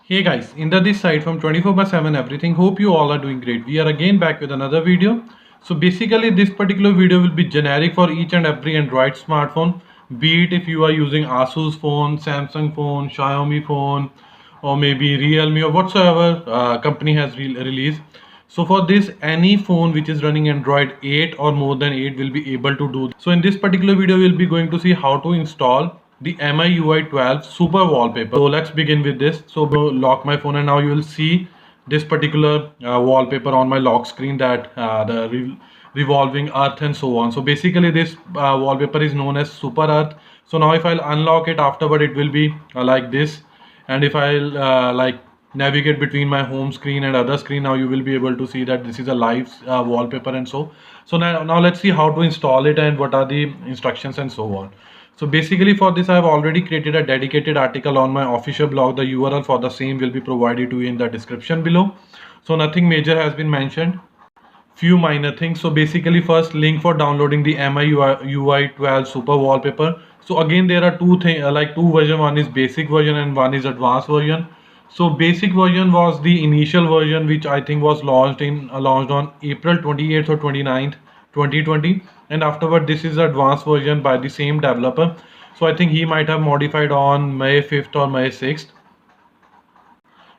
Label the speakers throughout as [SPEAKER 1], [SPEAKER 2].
[SPEAKER 1] Hey guys, Inder this side from 24/7 everything. Hope you all are doing great. We are again back with another video. So basically this particular video will be generic for each and every Android smartphone. Be it if you are using Asus phone, Samsung phone, Xiaomi phone, or maybe Realme or whatsoever company has released. So for this, any phone which is running Android 8 or more than 8 will be able to do. So in this particular video, we'll be going to see how to install the MIUI 12 super wallpaper. So let's begin with this. So lock my phone and now you will see this particular wallpaper on my lock screen, that the revolving earth and so on. So basically this wallpaper is known as super earth. So now if I'll unlock it afterward, it will be like this. And if I'll like navigate between my home screen and other screen, now you will be able to see that this is a live wallpaper. And so now let's see how to install it and what are the instructions and so on. So basically for this, I have already created a dedicated article on my official blog. The URL for the same will be provided to you in the description below. So nothing major has been mentioned, few minor things. So basically first, link for downloading the MIUI 12 super wallpaper. So again there are two things, like two version. One is basic version and one is advanced version. So basic version was the initial version, which I think was launched on April 28th or 29th 2020, and afterward this is the advanced version by the same developer. So I think he might have modified on May 5th or May 6th.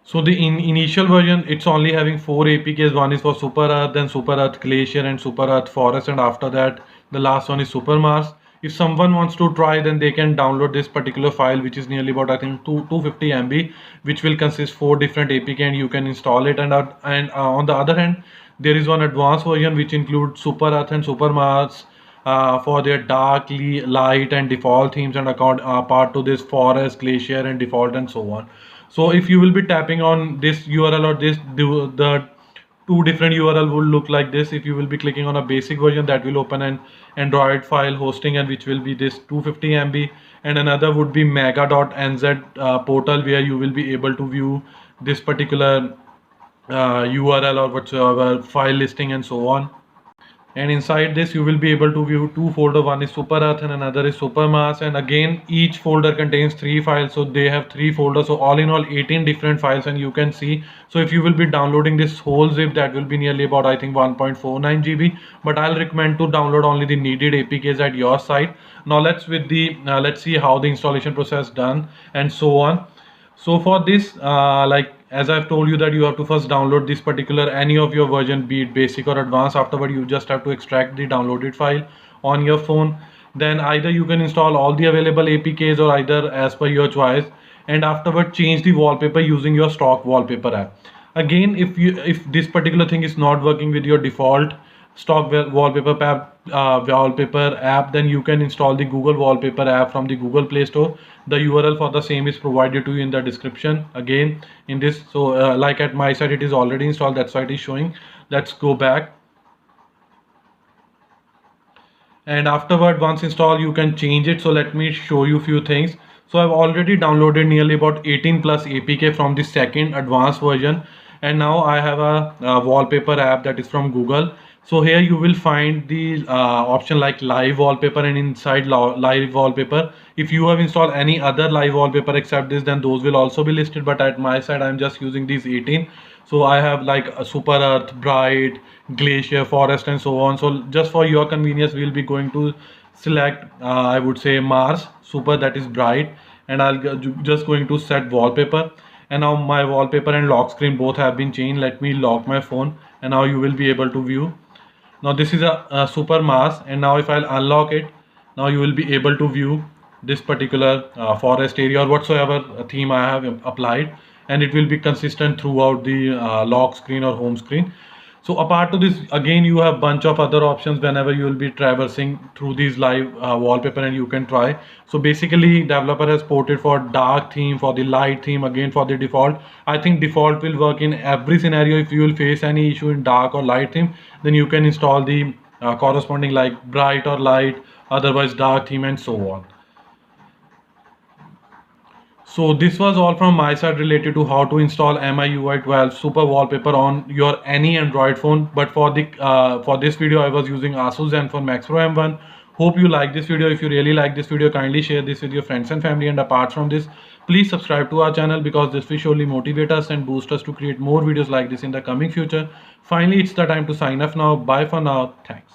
[SPEAKER 1] So the initial version, it's only having 4 APKs. One is for Super Earth, then Super Earth Glacier and Super Earth Forest, and after that the last one is Super Mars. If someone wants to try, then they can download this particular file, which is nearly about I think 250 MB, which will consist 4 different APK, and you can install it. And on the other hand, there is one advanced version which includes Super Earth and Super Mars for their dark, light and default themes, and account part to this forest, glacier and default and so on. So if you will be tapping on this URL or the two different URL will look like this. If you will be clicking on a basic version, that will open an Android file hosting, and which will be this 250 MB, and another would be mega.nz portal, where you will be able to view this particular URL or whatsoever file listing and so on. And inside this you will be able to view two folders. One is Super Earth and another is Super Mars, and again each folder contains 3 files, so they have 3 folders. So all in all 18 different files, and you can see. So if you will be downloading this whole zip, that will be nearly about I think 1.49 GB, but I'll recommend to download only the needed APKs at your site. Now let's see how the installation process done and so on. So for this, like as I've told you, that you have to first download this particular any of your version, be it basic or advanced. Afterward you just have to extract the downloaded file on your phone. Then either you can install all the available APKs or either as per your choice, and afterward change the wallpaper using your stock wallpaper app. Again, if this particular thing is not working with your default stock wallpaper app, then you can install the Google wallpaper app from the Google Play Store. The URL for the same is provided to you in the description again in this. So like at my side it is already installed, that's why it is showing. Let's go back, and afterward once installed you can change it. So let me show you few things. So I've already downloaded nearly about 18 plus APK from the second advanced version, and now I have a wallpaper app that is from Google. So here you will find the option like live wallpaper, and inside live wallpaper, if you have installed any other live wallpaper except this, then those will also be listed. But at my side I'm just using these 18. So I have like a Super Earth, Bright, Glacier, Forest and so on. So just for your convenience, we'll be going to select I would say Mars Super, that is Bright, and just going to set wallpaper. And now my wallpaper and lock screen both have been changed. Let me lock my phone, and now you will be able to view. Now this is a Super Mars, and now if I'll unlock it, now you will be able to view this particular forest area or whatsoever theme I have applied, and it will be consistent throughout the lock screen or home screen. So apart to this, again you have bunch of other options whenever you will be traversing through these live wallpaper, and you can try. So basically developer has ported for dark theme, for the light theme, again for the default. I think default will work in every scenario. If you will face any issue in dark or light theme, then you can install the corresponding like bright or light, otherwise dark theme and so on. So this was all from my side related to how to install MIUI 12 super wallpaper on your any Android phone. But for this video I was using Asus Zenfone Max Pro M1. Hope you like this video. If you really like this video, kindly share this with your friends and family. And apart from this, please subscribe to our channel, because this will surely motivate us and boost us to create more videos like this in the coming future. Finally, it's the time to sign off now. Bye for now. Thanks.